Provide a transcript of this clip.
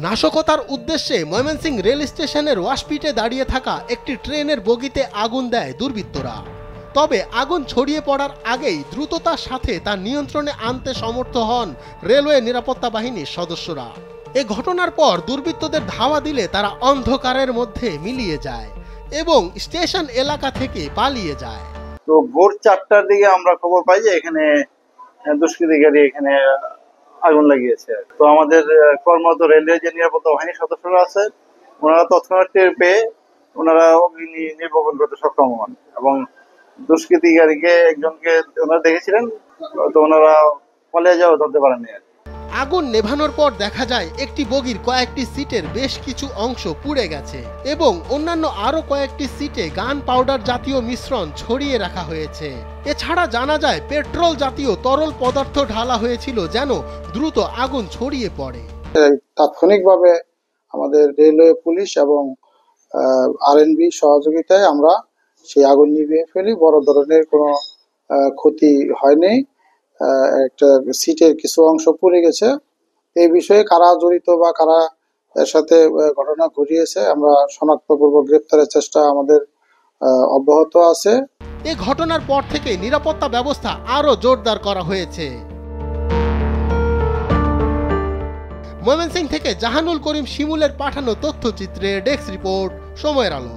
নাশকতার উদ্দেশ্যে ময়মনসিংহ রেল স্টেশনের ওয়াশপিটে দাঁড়িয়ে থাকা একটি ট্রেনের বগিতে আগুন দেয় দুর্বৃত্তরা। তবে আগুন ছড়িয়ে পড়ার আগেই দ্রুততার সাথে তা নিয়ন্ত্রণে আনতে সমর্থ হন রেলওয়ে নিরাপত্তা বাহিনীর সদস্যরা। এ ঘটনার পর দুর্বৃত্তদের ধাওয়া দিলে তারা অন্ধকারের মধ্যে মিলিয়ে যায় এবং স্টেশন এলাকা থেকে পালিয়ে যায়। তো ভোর 4টার দিকে আমরা খবর পাই যে এখানে দুষ্কৃতিকারী এখানে আগুন লাগিয়েছে। তো আমাদের কর্মরত রেলওয়ে যে নিরাপত্তা বাহিনীর সদস্যরা আছে ওনারা তৎক্ষণাৎ টের পেয়ে ওনারা অগ্নি নির্বাপন করতে সক্ষম হন এবং দুষ্কৃতিকারীকে একজনকে ওনারা দেখেছিলেন, তো ওনারা পালিয়ে যাওয়া ধরতে পারেননি। আগুন নেভানোর পর দেখা যায় একটি বগির কয়েকটি সিটের বেশ কিছু অংশ পুড়ে গেছে এবং অন্যান্য আরো কয়েকটি সিটে গান পাউডার জাতীয় মিশ্রণ ছড়িয়ে রাখা হয়েছে। এছাড়া জানা যায় পেট্রোল জাতীয় তরল পদার্থ ঢালা হয়েছিল যেন দ্রুত আগুন ছড়িয়ে পড়ে। তাৎক্ষণিকভাবে আমাদের রেলওয়ে পুলিশ এবং আরএনবি সহযোগিতায় আমরা সেই আগুন নিভিয়ে ফেলি। বড় ধরনের কোনো ক্ষতি হয়নি। একটা সিটের কিছু অংশ পুড়ে গেছে। এই বিষয়ে কারা জড়িত বা কারা এর সাথে ঘটনা ঘটিয়েছে আমরা শনাক্তপূর্বক গ্রেপ্তারের চেষ্টা আমাদের অব্যাহত আছে। এই ঘটনার পর থেকে নিরাপত্তা ব্যবস্থা আরো জোরদার করা হয়েছে। ময়মনসিংহ থেকে জাহানুল করিম শিমুলের পাঠানো তথ্যচিত্রে ডেস্ক রিপোর্ট, সময়ের আলো।